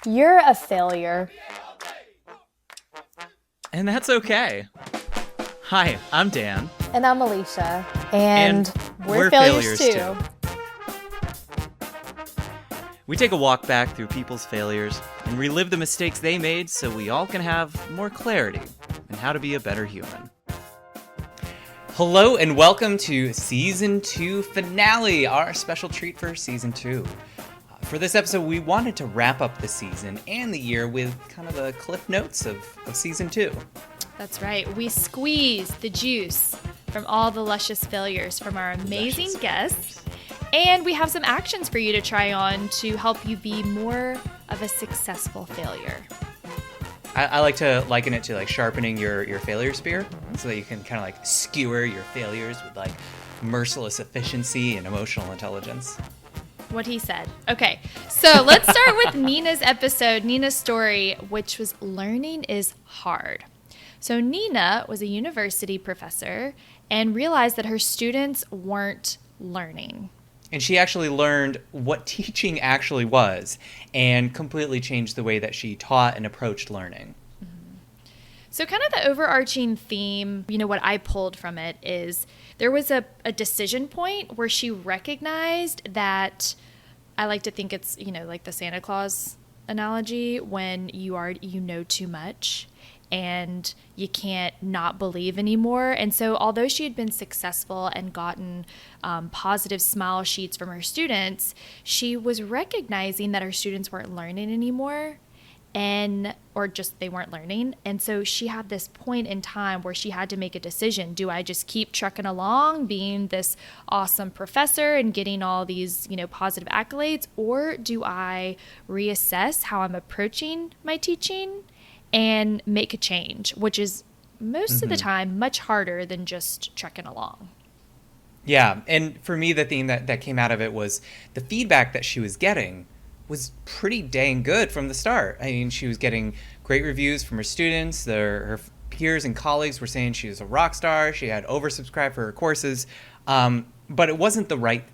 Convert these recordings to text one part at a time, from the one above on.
You're a failure. And that's okay. Hi, I'm Dan. And I'm Alicia. And we're failures too. We take a walk back through people's failures and relive the mistakes they made so we all can have more clarity in how to be a better human. Hello and welcome to Season 2 finale, our special treat for Season 2. For this episode, we wanted to wrap up the season and the year with kind of the cliff notes of Season 2. That's right. We squeezed the juice from all the luscious failures from our amazing guests. And we have some actions for you to try on to help you be more of a successful failure. I like to liken it to like sharpening your failure spear so that you can kind of like skewer your failures with like merciless efficiency and emotional intelligence. What he said. Okay, so let's start with Nina's episode, Nina's story, which was learning is hard. So Nina was a university professor and realized that her students weren't learning. And she actually learned what teaching actually was and completely changed the way that she taught and approached learning. So kind of the overarching theme, what I pulled from it is there was a decision point where she recognized that, I like to think it's, like the Santa Claus analogy, when you know too much and you can't not believe anymore. And so although she had been successful and gotten positive smile sheets from her students, she was recognizing that her students weren't learning anymore or just they weren't learning. And so she had this point in time where she had to make a decision. Do I just keep trucking along being this awesome professor and getting all these, positive accolades, or do I reassess how I'm approaching my teaching and make a change, which is most of the time much harder than just trucking along. Yeah, and for me, the theme that came out of it was the feedback that she was getting was pretty dang good from the start. I mean, she was getting great reviews from her students. Her peers and colleagues were saying she was a rock star. She had oversubscribed for her courses, but it wasn't the right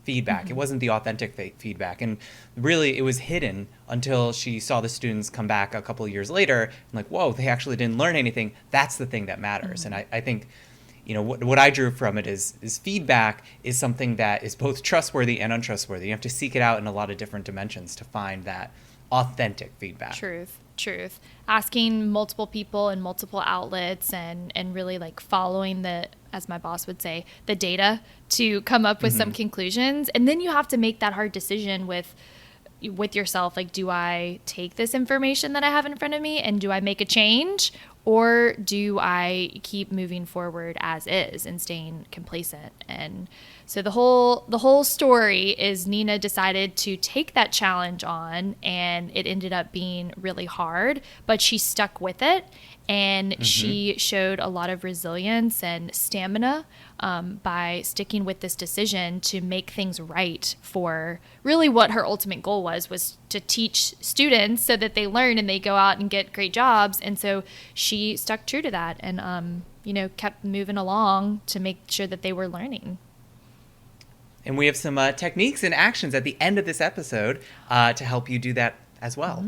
feedback. It wasn't the authentic feedback. And really, it was hidden until she saw the students come back a couple of years later and like, whoa, they actually didn't learn anything. That's the thing that matters. And I think, what I drew from it is feedback is something that is both trustworthy and untrustworthy. You have to seek it out in a lot of different dimensions to find that authentic feedback. Truth. Asking multiple people in multiple outlets and really like following the, as my boss would say, the data to come up with some conclusions. And then you have to make that hard decision with yourself. Like, do I take this information that I have in front of me and do I make a change? Or do I keep moving forward as is and staying complacent? And so the whole story is Nina decided to take that challenge on, and it ended up being really hard, but she stuck with it, and she showed a lot of resilience and stamina by sticking with this decision to make things right for really what her ultimate goal was to teach students so that they learn and they go out and get great jobs. And so she stuck true to that and, kept moving along to make sure that they were learning. And we have some techniques and actions at the end of this episode to help you do that as well.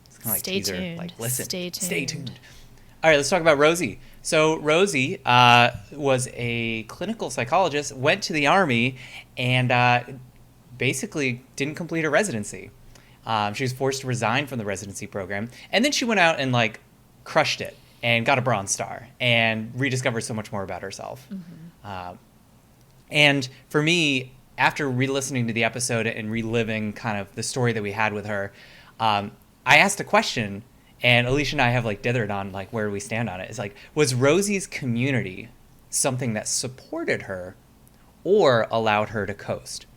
It's kind of like Stay teaser, tuned. like listen, Stay tuned. All right, let's talk about Rosie. So Rosie was a clinical psychologist, went to the Army, and basically didn't complete her residency. She was forced to resign from the residency program, and then she went out and crushed it and got a Bronze Star and rediscovered so much more about herself. And for me, after re-listening to the episode and reliving kind of the story that we had with her, I asked a question, and Alicia and I have dithered on where we stand on it. It's was Rosie's community something that supported her or allowed her to coast?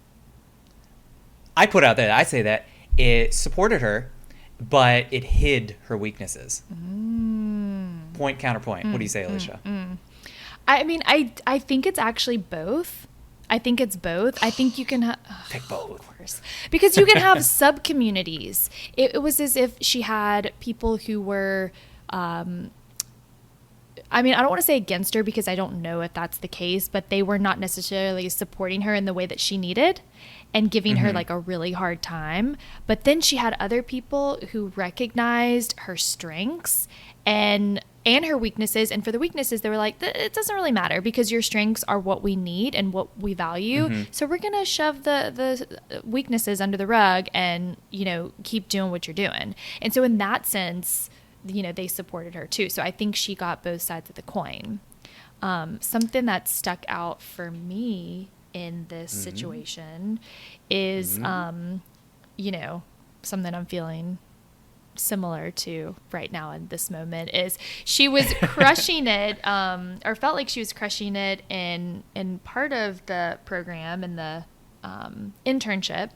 I put out that I say that it supported her, but it hid her weaknesses. Point, counterpoint. What do you say, Alicia? I mean, I think it's actually both. I think it's both. I think you can Pick both. Of course. Because you can have sub-communities. It was as if she had people who were, I don't want to say against her because I don't know if that's the case, but they were not necessarily supporting her in the way that she needed. and giving her like a really hard time. But then she had other people who recognized her strengths and her weaknesses. And for the weaknesses, they were like, it doesn't really matter because your strengths are what we need and what we value. So we're going to shove the weaknesses under the rug and, you know, keep doing what you're doing. And so in that sense, you know, they supported her too. So I think she got both sides of the coin. Something that stuck out for me in this situation is, you know, something I'm feeling similar to right now in this moment is she was crushing it, or felt like she was crushing it in part of the program and the internship.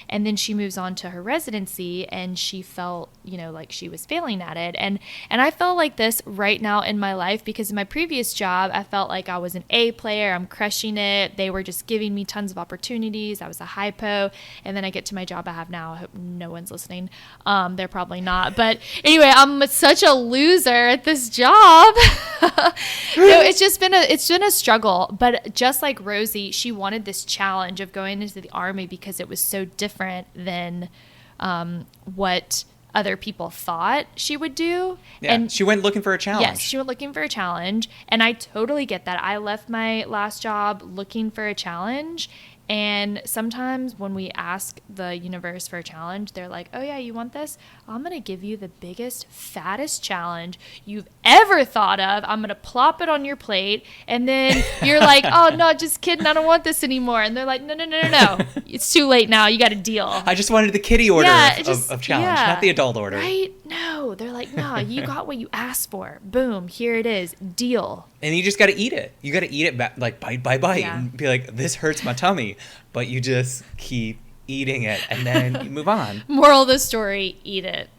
And then she moves on to her residency and she felt, you know, like she was failing at it. And I felt like this right now in my life because in my previous job, I felt like I was an A player. I'm crushing it. They were just giving me tons of opportunities. I was a hypo. And then I get to my job I have now. I hope no one's listening. They're probably not. But anyway, I'm such a loser at this job. So it's been a struggle. But just like Rosie, she wanted this challenge of going into the Army because it was so different than what other people thought she would do. Yeah, and she went looking for a challenge. Yes, she went looking for a challenge. And I totally get that. I left my last job looking for a challenge. And sometimes when we ask the universe for a challenge, they're like, oh yeah, you want this? I'm going to give you the biggest, fattest challenge you've ever thought of. I'm going to plop it on your plate. And then you're like, oh no, just kidding. I don't want this anymore. And they're like, no. It's too late now. You got a deal. I just wanted the kiddie order of challenge, not the adult order. Right? No, they're like, no, you got what you asked for. Boom, here it is. Deal. And you just got to eat it. You got to eat it like bite by bite and be like, this hurts my tummy. But you just keep eating it and then you move on. Moral of the story, eat it.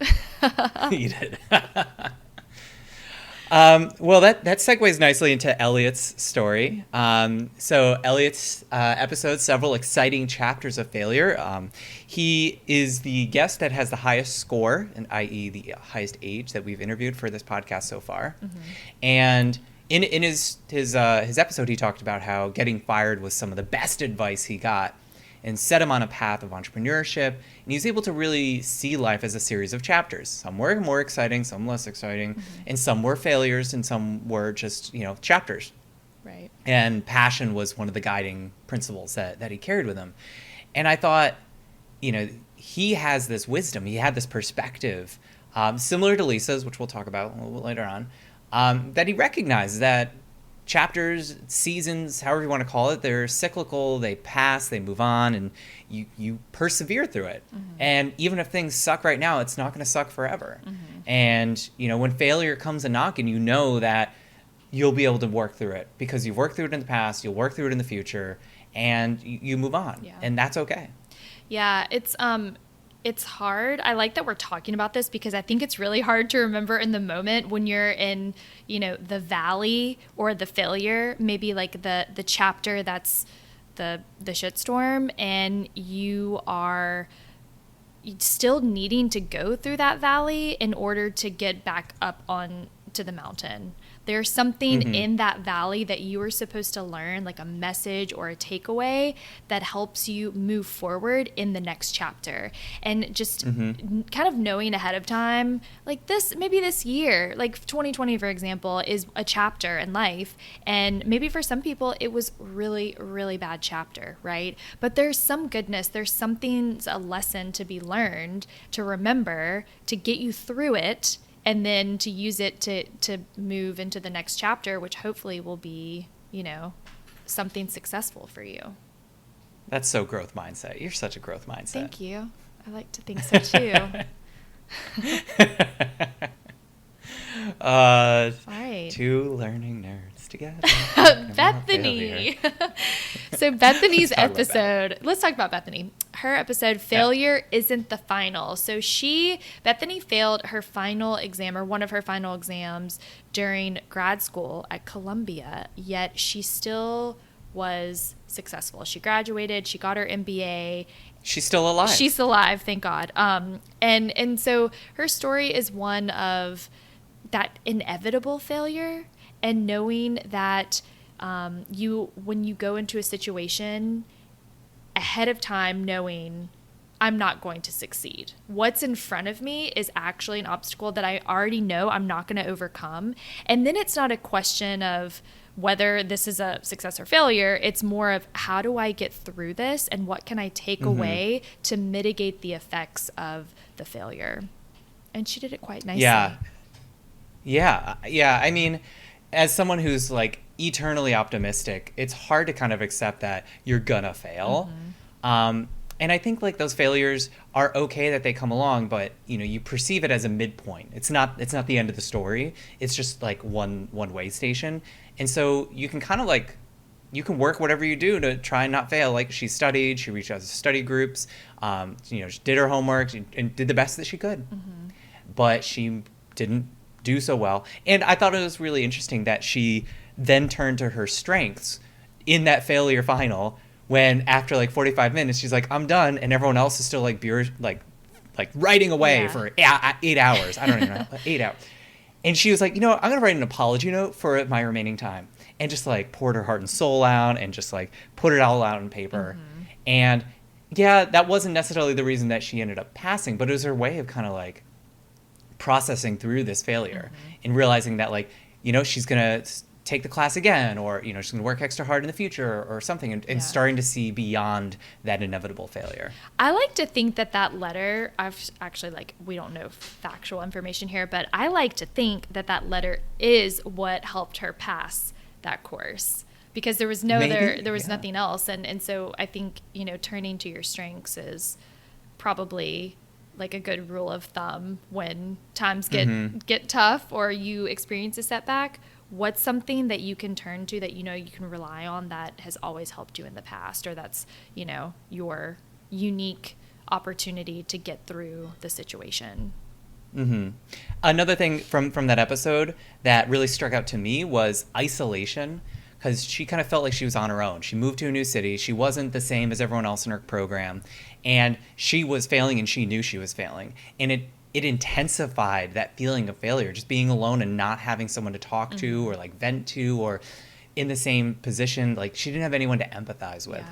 Eat it. Well, that segues nicely into Elliott's story. So Elliott's episode, several exciting chapters of failure. He is the guest that has the highest score, and i.e. the highest age that we've interviewed for this podcast so far. And in his episode, he talked about how getting fired was some of the best advice he got and set him on a path of entrepreneurship. And he was able to really see life as a series of chapters. Some were more exciting, some less exciting, and some were failures, and some were just, you know, chapters. Right. And passion was one of the guiding principles that he carried with him. And I thought, you know, he has this wisdom, he had this perspective, similar to Lisa's, which we'll talk about a little bit later on, that he recognized that chapters, seasons, however you want to call it, they're cyclical, they pass, they move on, and you persevere through it. And even if things suck right now, it's not going to suck forever. And, you know, when failure comes a knocking, you know that you'll be able to work through it because you've worked through it in the past, you'll work through it in the future, and you move on. Yeah. And that's okay. Yeah, it's hard. I like that we're talking about this because I think it's really hard to remember in the moment when you're in, you know, the valley or the failure, maybe like the chapter that's the shitstorm, and you are still needing to go through that valley in order to get back up on to the mountain. There's something in that valley that you are supposed to learn, like a message or a takeaway that helps you move forward in the next chapter. And just kind of knowing ahead of time, like maybe this year, like 2020, for example, is a chapter in life. And maybe for some people, it was really, really bad chapter, right? But there's some goodness, there's something, a lesson to be learned, to remember, to get you through it, and then to use it to move into the next chapter, which hopefully will be, you know, something successful for you. That's so growth mindset. You're such a growth mindset. Thank you. I like to think so too. All right. Two learning nerds together. Bethany. So Bethany's episode, let's talk about Bethany. Her episode, Failure Isn't the Final. So Bethany failed her final exam, or one of her final exams, during grad school at Columbia, yet she still was successful. She graduated, she got her MBA. She's still alive. She's alive, thank God. And so her story is one of that inevitable failure, and knowing that when you go into a situation, ahead of time knowing I'm not going to succeed. What's in front of me is actually an obstacle that I already know I'm not going to overcome. And then it's not a question of whether this is a success or failure. It's more of how do I get through this and what can I take away to mitigate the effects of the failure. And she did it quite nicely. Yeah. I mean, as someone who's like eternally optimistic, it's hard to kind of accept that you're gonna fail. And I think like those failures are okay that they come along, but you perceive it as a midpoint. It's not the end of the story. It's just like one way station. And so you can kind of like, you can work whatever you do to try and not fail. Like she studied, she reached out to study groups, she did her homework and did the best that she could. But she didn't do so well. And I thought it was really interesting that she then turned to her strengths in that failure final, when after like 45 minutes, she's like, I'm done. And everyone else is still like writing away for 8 hours. I don't even know, 8 hours. And she was like, I'm going to write an apology note for my remaining time. And just like poured her heart and soul out and just like put it all out on paper. And yeah, that wasn't necessarily the reason that she ended up passing, but it was her way of kind of like processing through this failure and realizing that like, she's going to take the class again, or, she's going to work extra hard in the future or something, and starting to see beyond that inevitable failure. I like to think that letter, I've actually we don't know factual information here, but I like to think that letter is what helped her pass that course, because there was nothing else. And so I think, turning to your strengths is probably like a good rule of thumb when times get tough or you experience a setback. What's something that you can turn to that you can rely on that has always helped you in the past, or that's your unique opportunity to get through the situation? Another thing from that episode that really struck out to me was isolation, because she kind of felt like she was on her own. She moved to a new city. She wasn't the same as everyone else in her program, and she was failing, and she knew she was failing, and it intensified that feeling of failure, just being alone and not having someone to talk to or like vent to, or in the same position. Like she didn't have anyone to empathize with.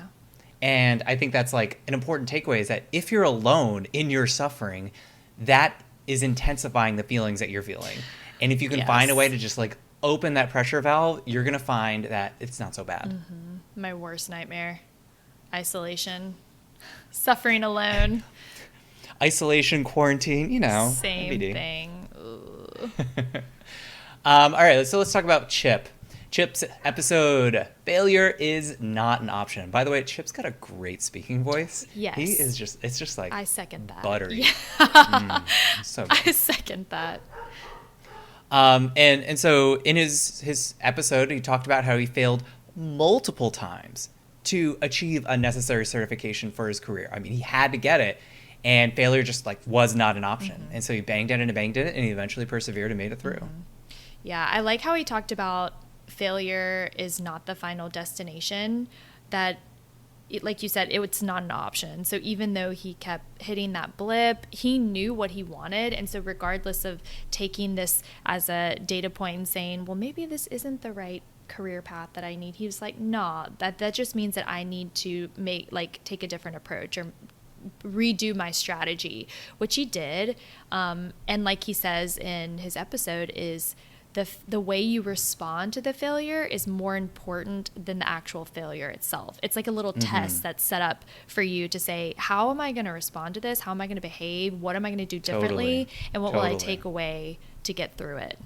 And I think that's like an important takeaway, is that if you're alone in your suffering, that is intensifying the feelings that you're feeling. And if you can find a way to just like open that pressure valve, you're going to find that it's not so bad. My worst nightmare, isolation, suffering alone. Isolation, quarantine, same MVD. thing. All right, so let's talk about Chip. Chip's episode, Failure is Not an Option. By the way, Chip's got a great speaking voice. Yes. He is it's just like I second that. Buttery. So good. I second that. And so in his episode, he talked about how he failed multiple times to achieve a necessary certification for his career. I mean, he had to get it. And failure just was not an option. And so he banged it, and he eventually persevered and made it through. Yeah, I like how he talked about failure is not the final destination, that, like you said, it's not an option. So even though he kept hitting that blip, he knew what he wanted. And so regardless of taking this as a data point and saying, well, maybe this isn't the right career path that I need, he was like, nah, that just means that I need to take a different approach or redo my strategy, which he did. And like he says in his episode, is the way you respond to the failure is more important than the actual failure itself. It's like a little test that's set up for you to say, how am I going to respond to this? How am I going to behave? What am I going to do differently? And what will I take away to get through it?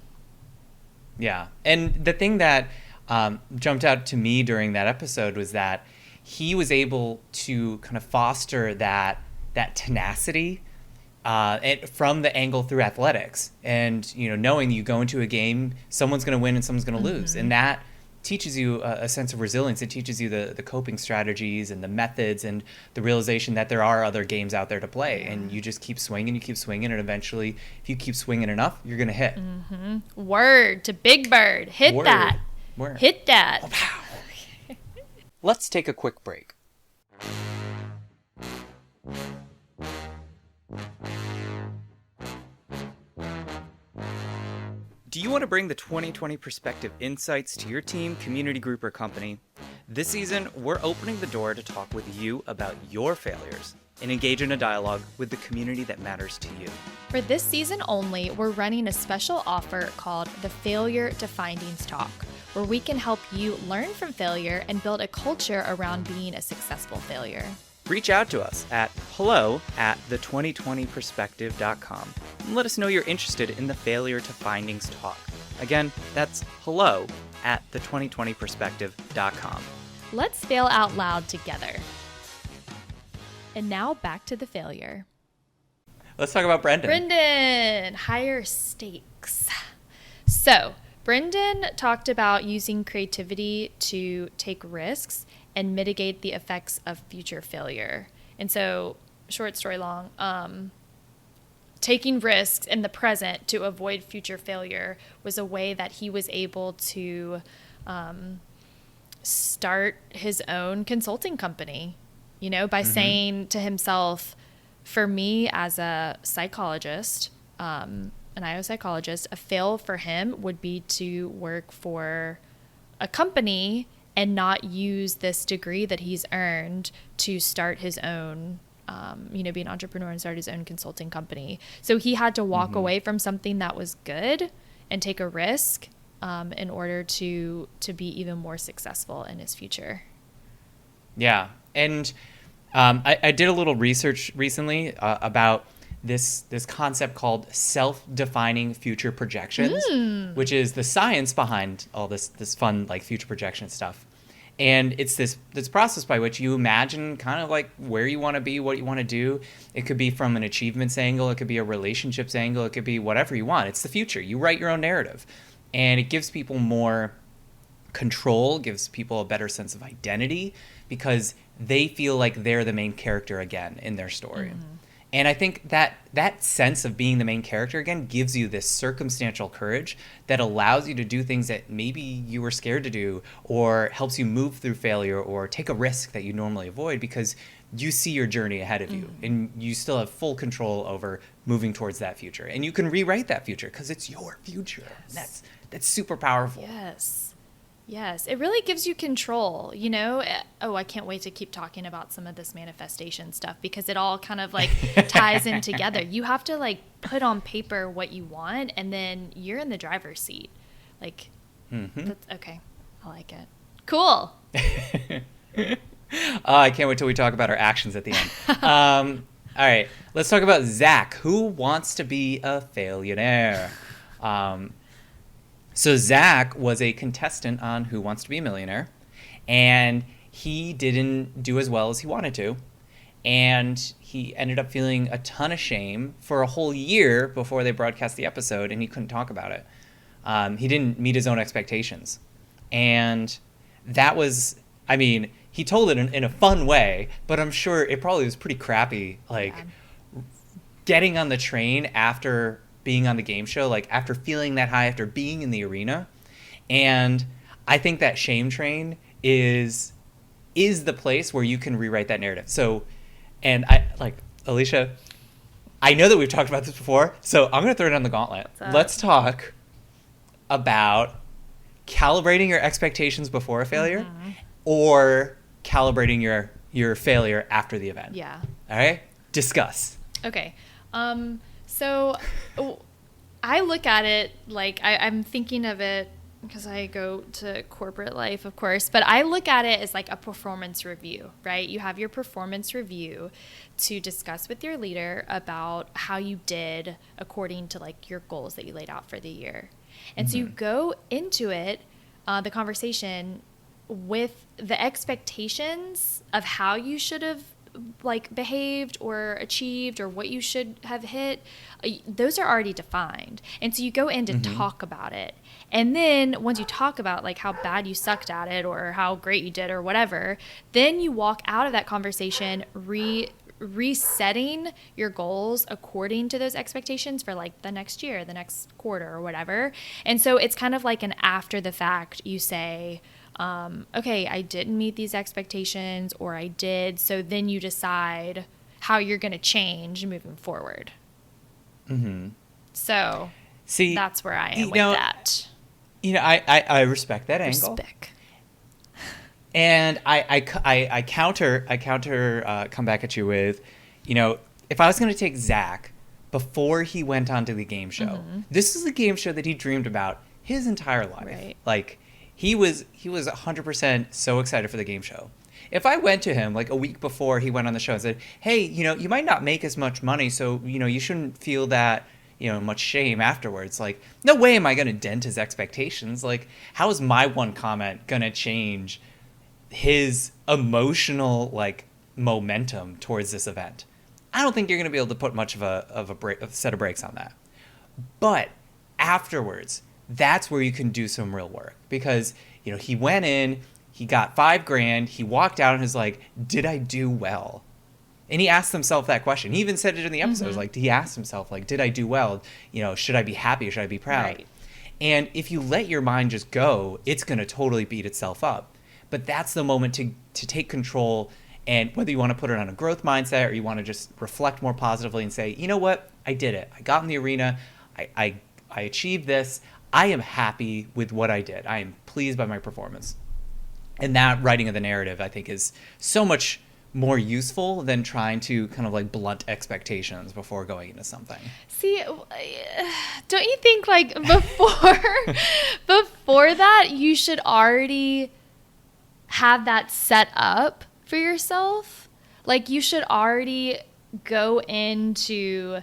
Yeah. And the thing that jumped out to me during that episode was that he was able to kind of foster that tenacity from the angle through athletics, and knowing you go into a game, someone's going to win and someone's going to lose, and that teaches you a sense of resilience. It teaches you the coping strategies and the methods, and the realization that there are other games out there to play, and you just keep swinging, and eventually, if you keep swinging enough, you're going to hit. Word to Big Bird. Hit that. Hit that. Oh, wow. Let's take a quick break. Do you want to bring the 2020 perspective insights to your team, community group, or company? This season, we're opening the door to talk with you about your failures and engage in a dialogue with the community that matters to you. For this season only, we're running a special offer called the Failure to Findings Talk, where we can help you learn from failure and build a culture around being a successful failure. Reach out to us at hello@the2020perspective.com and let us know you're interested in the Failure to Findings Talk. Again, that's hello@the2020perspective.com. Let's fail out loud together. And now back to the failure. Let's talk about Brendan. Brendan, higher stakes. So, Brendan talked about using creativity to take risks and mitigate the effects of future failure. And so, short story long, taking risks in the present to avoid future failure was a way that he was able to start his own consulting company, by saying to himself, for me as a psychologist, an IO psychologist, a fail for him would be to work for a company and not use this degree that he's earned to start his own, be an entrepreneur and start his own consulting company. So he had to walk away from something that was good and take a risk in order to be even more successful in his future. Yeah. And I did a little research recently about this concept called self-defining future projections, which is the science behind all this fun like future projection stuff. And it's this process by which you imagine kind of like where you want to be, what you want to do. It could be from an achievements angle. It could be a relationships angle. It could be whatever you want. It's the future. You write your own narrative. And it gives people more control, gives people a better sense of identity because they feel like they're the main character again in their story. And I think that sense of being the main character again gives you this circumstantial courage that allows you to do things that maybe you were scared to do or helps you move through failure or take a risk that you normally avoid because you see your journey ahead of you and you still have full control over moving towards that future. And you can rewrite that future because it's your future. Yes. That's super powerful. Yes, it really gives you control, Oh, I can't wait to keep talking about some of this manifestation stuff because it all kind of like ties in together. You have to like put on paper what you want and then you're in the driver's seat. Like, that's, okay, I like it. Cool. I can't wait till we talk about our actions at the end. All right, let's talk about Zach. Who wants to be a failure? So Zach was a contestant on Who Wants to Be a Millionaire, and he didn't do as well as he wanted to, and he ended up feeling a ton of shame for a whole year before they broadcast the episode, and he couldn't talk about it. He didn't meet his own expectations, and that was, he told it in a fun way, but I'm sure it probably was pretty crappy, getting on the train after being on the game show, like after feeling that high, after being in the arena. And I think that shame train is the place where you can rewrite that narrative. So, and Alicia, I know that we've talked about this before, so I'm going to throw it on the gauntlet. Let's talk about calibrating your expectations before a failure or calibrating your failure after the event. Yeah. All right? Discuss. Okay. So I look at it like I'm thinking of it because I go to corporate life, of course, but I look at it as like a performance review, right? You have your performance review to discuss with your leader about how you did according to like your goals that you laid out for the year. And so you go into it, the conversation with the expectations of how you should have like behaved or achieved or what you should have hit. Those are already defined. And so you go in to talk about it. And then once you talk about like how bad you sucked at it or how great you did or whatever, then you walk out of that conversation resetting your goals according to those expectations for like the next year, the next quarter or whatever. And so it's kind of like an after the fact, you say, okay, I didn't meet these expectations or I did. So then you decide how you're going to change moving forward. So see, that's where I am with that. I respect that angle. And I counter come back at you with, if I was going to take Zach before he went on to the game show, this is a game show that he dreamed about his entire life. Right. Like he was 100% so excited for the game show. If I went to him like a week before he went on the show and said, hey, you might not make as much money, so, you shouldn't feel that, much shame afterwards. Like, no way am I going to dent his expectations. Like, how is my one comment going to change his emotional, like, momentum towards this event? I don't think you're going to be able to put much of a set of brakes on that. But afterwards, that's where you can do some real work. Because, he went in, he got $5,000, he walked out and was like, did I do well? And he asked himself that question. He even said it in the episode. Like, he asked himself, like, did I do well? Should I be happy or should I be proud? Right. And if you let your mind just go, it's going to totally beat itself up. But that's the moment to take control. And whether you want to put it on a growth mindset or you want to just reflect more positively and say, you know what? I did it. I got in the arena. I achieved this. I am happy with what I did. I am pleased by my performance. And that writing of the narrative, I think, is so much more useful than trying to kind of like blunt expectations before going into something. See, don't you think like before that you should already have that set up for yourself? Like you should already go into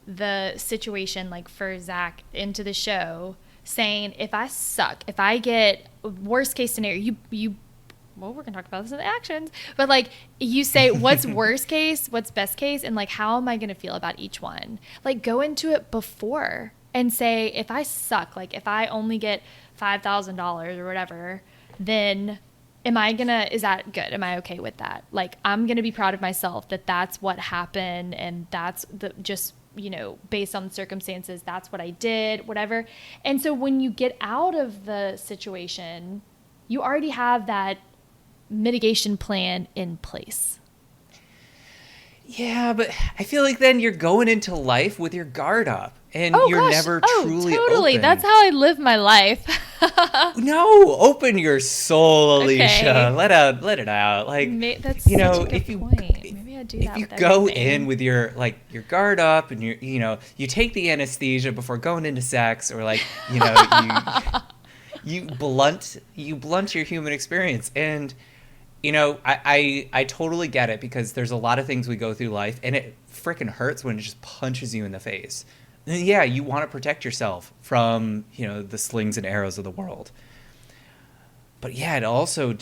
the situation, like for Zach, into the show saying, if I suck, if I get worst case scenario, well, we're going to talk about this in the actions, but like you say, what's worst case, what's best case, and like, how am I going to feel about each one? Like go into it before and say, if I suck, like if I only get $5,000 or whatever, then is that good? Am I okay with that? Like, I'm going to be proud of myself that that's what happened. And that's based on the circumstances, that's what I did, whatever. And so when you get out of the situation, you already have that mitigation plan in place. Yeah, but I feel like then you're going into life with your guard up and you're never truly totally. open. That's how I live my life. No, open your soul, Alicia. Okay. Let it out. Like, that's such a good if you point. Maybe I do that. if you with go everything. in with your guard up and you take the anesthesia before going into sex, or like you blunt your human experience. And I totally get it, because there's a lot of things we go through life and it freaking hurts when it just punches you in the face. And yeah, you want to protect yourself from the slings and arrows of the world. But yeah,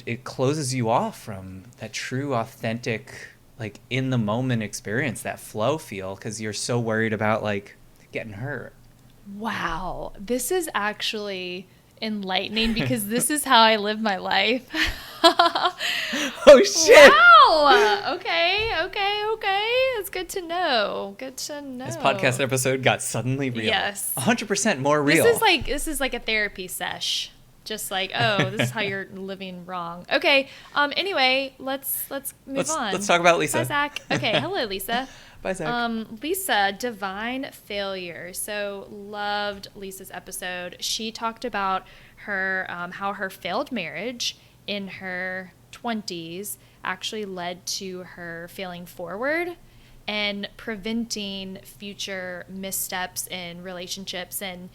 it closes you off from that true, authentic, like in the moment experience, that flow feel, because you're so worried about like getting hurt. Wow, this is actually enlightening, because this is how I live my life. Oh shit! Wow. Okay. It's good to know. This podcast episode got suddenly real. Yes. 100% more real. This is like a therapy sesh. Just like, oh, this is how you're living wrong. Okay. Anyway, let's move on. Let's talk about Lisa. Bye, Zach. Okay. Hello, Lisa. Bye, Zach. Lisa, divine failure. So loved Lisa's episode. She talked about her how her failed marriage in her 20s actually led to her failing forward and preventing future missteps in relationships, and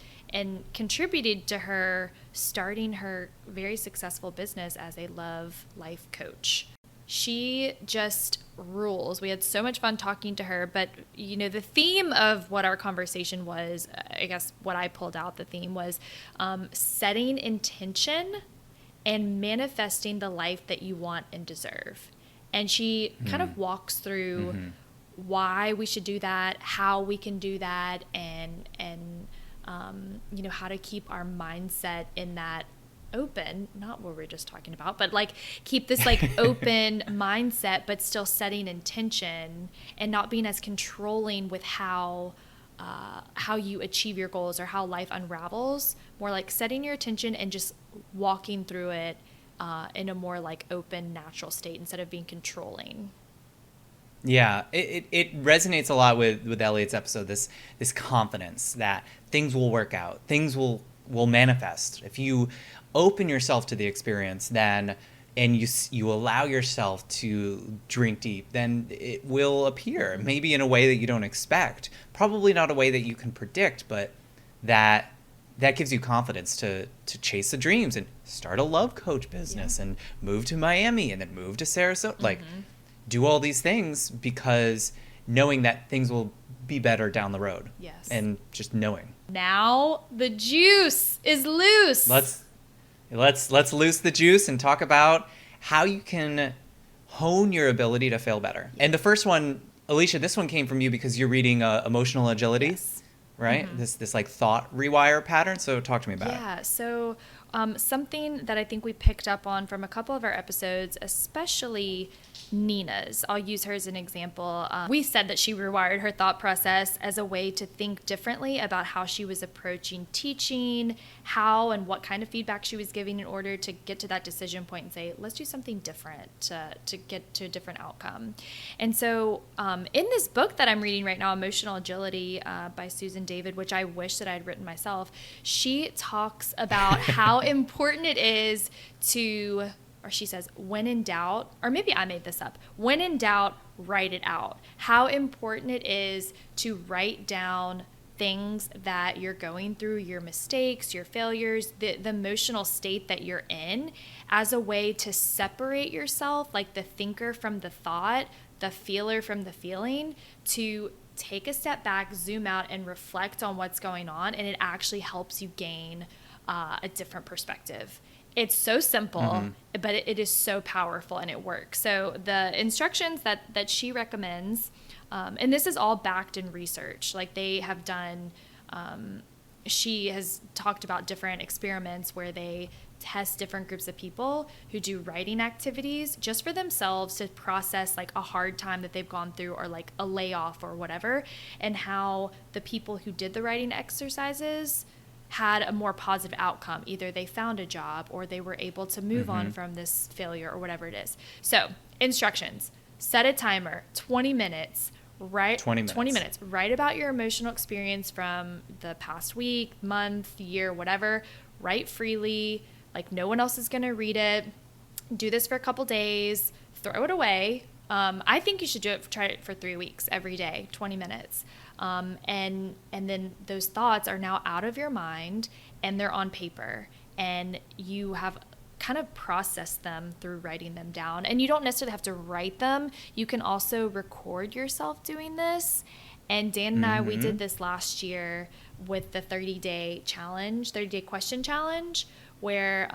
contributed to her starting her very successful business as a love life coach. She just rules. We had so much fun talking to her, but the theme of what our conversation was, I guess what I pulled out, the theme was setting intention and manifesting the life that you want and deserve. And she kind of walks through why we should do that, how we can do that, and how to keep our mindset in that open, not what we were just talking about, but like keep this like open mindset, but still setting intention and not being as controlling with how you achieve your goals or how life unravels. More like setting your intention and just walking through it in a more like open, natural state instead of being controlling. Yeah, it resonates a lot with Elliott's episode, this confidence that things will work out, things will manifest. If you open yourself to the experience, then and you allow yourself to drink deep, then it will appear, maybe in a way that you don't expect, probably not a way that you can predict, but that gives you confidence to chase the dreams and start a love coach business and move to Miami and then move to Sarasota. Like, do all these things because knowing that things will be better down the road. Yes. And just knowing. Now the juice is loose. Let's loose the juice and talk about how you can hone your ability to fail better. And the first one, Alicia, this one came from you because you're reading Emotional Agility. Yes. Right? This like thought rewire pattern. So talk to me about it. Yeah. So something that I think we picked up on from a couple of our episodes, especially Nina's. I'll use her as an example. We said that she rewired her thought process as a way to think differently about how she was approaching teaching, how and what kind of feedback she was giving in order to get to that decision point and say, let's do something different to get to a different outcome. And so in this book that I'm reading right now, Emotional Agility by Susan David, which I wish that I'd written myself, she talks about how important it is to, or she says, when in doubt, or maybe I made this up, when in doubt, write it out. How important it is to write down things that you're going through, your mistakes, your failures, the emotional state that you're in, as a way to separate yourself, like the thinker from the thought, the feeler from the feeling, to take a step back, zoom out, and reflect on what's going on, and it actually helps you gain a different perspective. It's so simple, but it is so powerful, and it works. So the instructions that she recommends, and this is all backed in research. Like they have done, she has talked about different experiments where they test different groups of people who do writing activities just for themselves to process like a hard time that they've gone through or like a layoff or whatever, and how the people who did the writing exercises had a more positive outcome. Either they found a job or they were able to move on from this failure or whatever it is. So instructions: set a timer, 20 minutes, write 20 minutes. Write about your emotional experience from the past week, month, year, whatever. Write freely, like no one else is going to read it. Do this for a couple days, throw it away. I think you should try it for 3 weeks, every day, 20 minutes. And then those thoughts are now out of your mind and they're on paper, and you have kind of processed them through writing them down. And you don't necessarily have to write them. You can also record yourself doing this. And Dan and I, we did this last year with the 30-day challenge, 30-day question challenge, where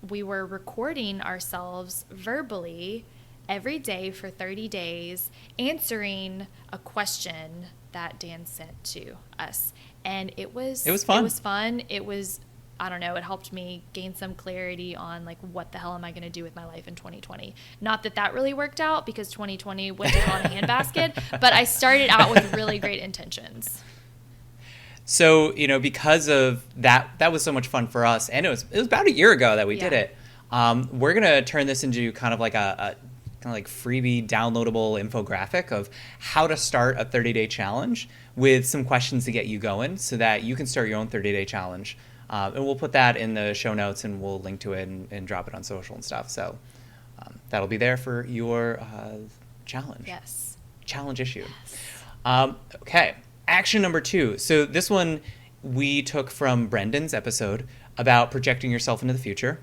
we were recording ourselves verbally every day for 30 days, answering a question that Dan sent to us. And it was fun. It was fun. It was, I don't know, it helped me gain some clarity on like, what the hell am I going to do with my life in 2020? Not that really worked out, because 2020 went on a handbasket, but I started out with really great intentions. So, because of that was so much fun for us, and it was about a year ago that we did it. We're going to turn this into kind of like a kind of like freebie downloadable infographic of how to start a 30-day challenge with some questions to get you going so that you can start your own 30-day challenge. And we'll put that in the show notes, and we'll link to it and drop it on social and stuff. So that'll be there for your challenge. Yes. Challenge issue. Yes. Okay. Action number 2. So this one we took from Brendan's episode about projecting yourself into the future.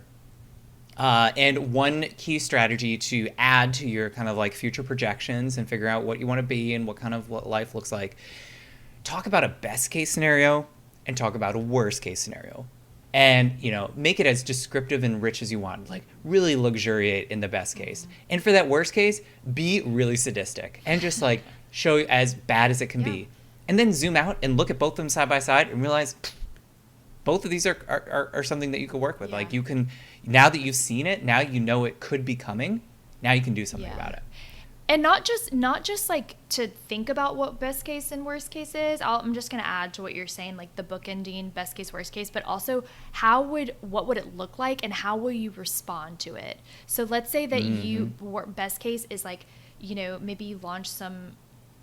And one key strategy to add to your kind of like future projections and figure out what you want to be and what life looks like. Talk about a best case scenario and talk about a worst case scenario, and make it as descriptive and rich as you want. Like really luxuriate in the best case, and for that worst case, be really sadistic and just like show as bad as it can be, and then zoom out and look at both of them side by side and realize both of these are something that you could work with. Like you can, now that you've seen it, now you know it could be coming. Now you can do something about it. And not just like to think about what best case and worst case is. I'm just going to add to what you're saying, like the bookending best case, worst case, but also what would it look like and how will you respond to it? So let's say that best case is like, maybe you launch some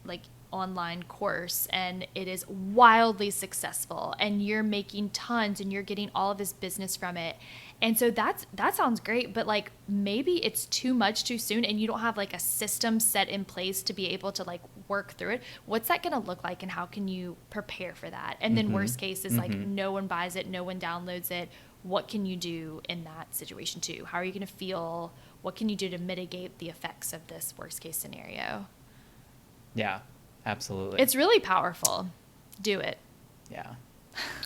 like online course and it is wildly successful and you're making tons and you're getting all of this business from it. And so that sounds great, but like maybe it's too much too soon and you don't have like a system set in place to be able to like work through it. What's that going to look like and how can you prepare for that? And then worst case is like no one buys it, no one downloads it. What can you do in that situation too? How are you going to feel? What can you do to mitigate the effects of this worst case scenario? Yeah, absolutely. It's really powerful. Do it. Yeah,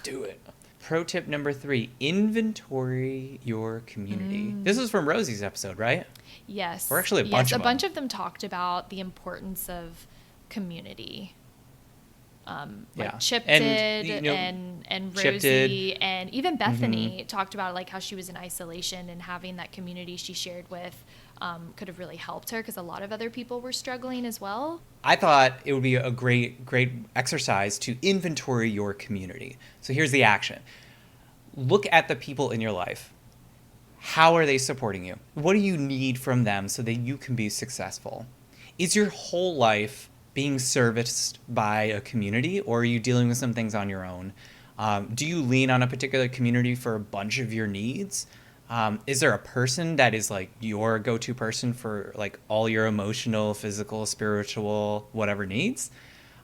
do it. Pro tip number 3, inventory your community. This is from Rosie's episode, right? Yes. Or actually a bunch of them. A bunch of them talked about the importance of community. Like Chip did and Chip Rosie did. and even Bethany talked about like how she was in isolation and having that community she shared with could have really helped her because a lot of other people were struggling as well. I thought it would be a great exercise to inventory your community. So here's the action. Look at the people in your life. How are they supporting you? What do you need from them so that you can be successful? Is your whole life being serviced by a community, or are you dealing with some things on your own? Do you lean on a particular community for a bunch of your needs? Is there a person that is like your go-to person for like all your emotional, physical, spiritual, whatever needs?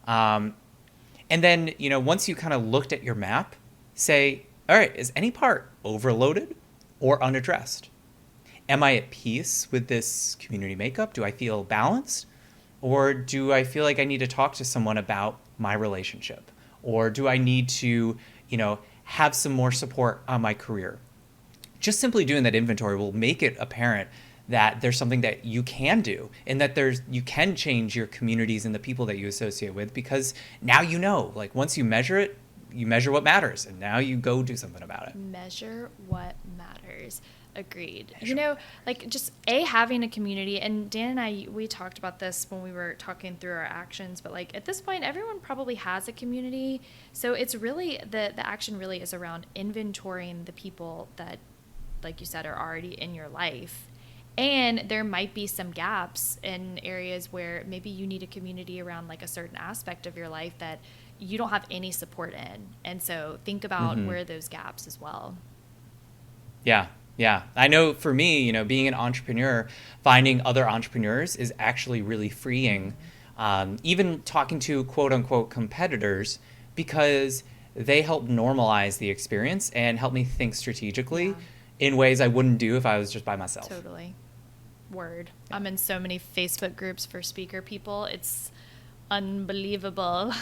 And then, once you kind of looked at your map, say, all right, is any part overloaded or unaddressed? Am I at peace with this community makeup? Do I feel balanced? Or do I feel like I need to talk to someone about my relationship? Or do I need to, have some more support on my career? Just simply doing that inventory will make it apparent that there's something that you can do and that you can change your communities and the people that you associate with, because now like once you measure it, you measure what matters, and now you go do something about it. Measure what matters. Agreed. Like just having a community, and Dan and I, we talked about this when we were talking through our actions, but like at this point, everyone probably has a community. So it's really, the action really is around inventorying the people that, like you said, are already in your life. And there might be some gaps in areas where maybe you need a community around like a certain aspect of your life that you don't have any support in. And so think about where are those gaps as well. Yeah. I know for me, being an entrepreneur, finding other entrepreneurs is actually really freeing. Even talking to quote unquote competitors, because they help normalize the experience and help me think strategically in ways I wouldn't do if I was just by myself. Totally. Word. Yeah. I'm in so many Facebook groups for speaker people. It's unbelievable.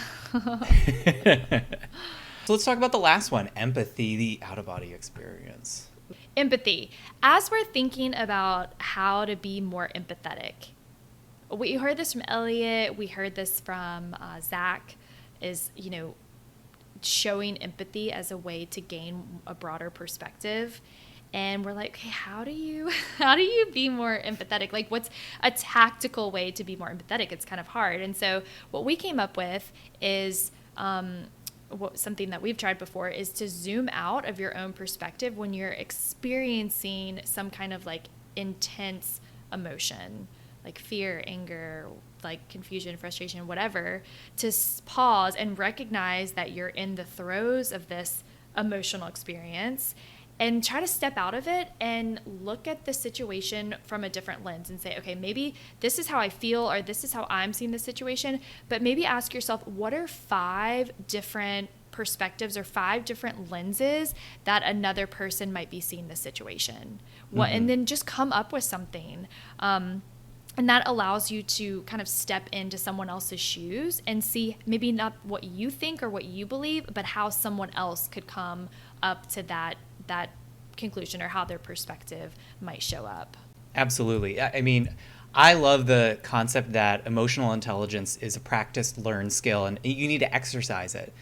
So let's talk about the last one, empathy, the out-of-body experience. Empathy. As we're thinking about how to be more empathetic, we heard this from Elliott, we heard this from Zach, is, showing empathy as a way to gain a broader perspective. And we're like, okay, how do you be more empathetic? Like, what's a tactical way to be more empathetic? It's kind of hard. And so what we came up with is something that we've tried before is to zoom out of your own perspective when you're experiencing some kind of like intense emotion, like fear, anger, like confusion, frustration, whatever, to pause and recognize that you're in the throes of this emotional experience and try to step out of it and look at the situation from a different lens and say, okay, maybe this is how I feel or this is how I'm seeing the situation, but maybe ask yourself, what are 5 different perspectives or 5 different lenses that another person might be seeing the situation? And then just come up with something. And that allows you to kind of step into someone else's shoes and see maybe not what you think or what you believe, but how someone else could come up to that conclusion or how their perspective might show up. Absolutely. I mean, I love the concept that emotional intelligence is a practiced, learned skill, and you need to exercise it.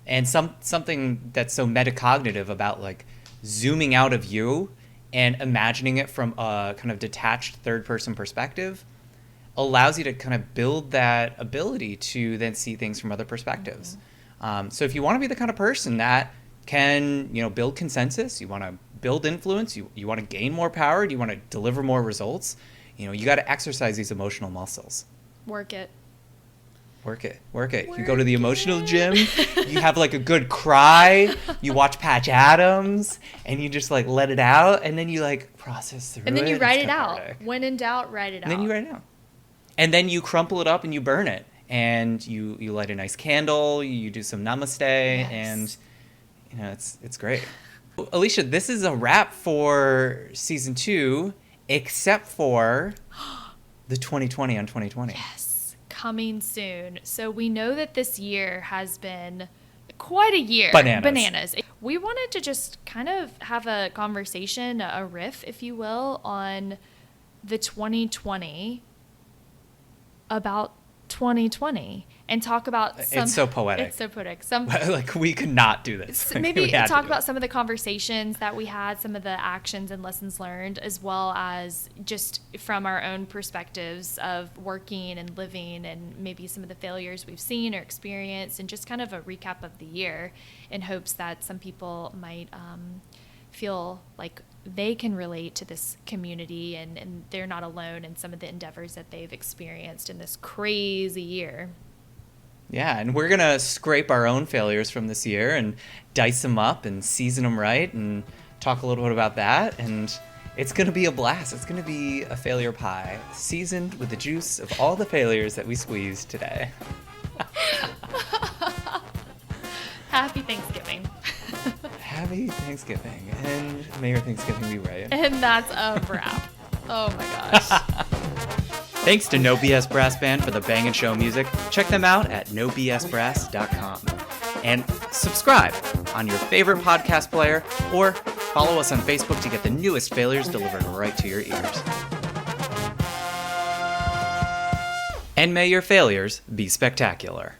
And something that's so metacognitive about like zooming out of you and imagining it from a kind of detached third-person perspective allows you to kind of build that ability to then see things from other perspectives. So if you want to be the kind of person that can, build consensus, you want to build influence, you want to gain more power, you want to deliver more results, you got to exercise these emotional muscles. Work it. Work it. You go to the emotional gym, you have like a good cry, you watch Patch Adams, and you just like let it out, and then you like process through it. And then you write it out. cathartic. When in doubt, write it out. And then you write it out. And then you crumple it up and you burn it. And you light a nice candle, you do some namaste, and it's great. Alicia, this is a wrap for season 2, except for the 2020 on 2020. Yes. Coming soon. So we know that this year has been quite a year. Bananas. We wanted to just kind of have a conversation, a riff, if you will, on the 2020 about 2020 and talk about It's so poetic. It's so poetic. Like we could not do this. Maybe talk about some of the conversations that we had, some of the actions and lessons learned, as well as just from our own perspectives of working and living, and maybe some of the failures we've seen or experienced, and just kind of a recap of the year in hopes that some people might feel like they can relate to this community and they're not alone in some of the endeavors that they've experienced in this crazy year. Yeah, and we're going to scrape our own failures from this year and dice them up and season them right and talk a little bit about that. And it's going to be a blast. It's going to be a failure pie, seasoned with the juice of all the failures that we squeezed today. Happy Thanksgiving. Happy Thanksgiving, and may your Thanksgiving be right. And that's a wrap. Oh my gosh. Thanks to No BS Brass Band for the Bang & Show music. Check them out at nobsbrass.com. And subscribe on your favorite podcast player, or follow us on Facebook to get the newest failures delivered right to your ears. And may your failures be spectacular.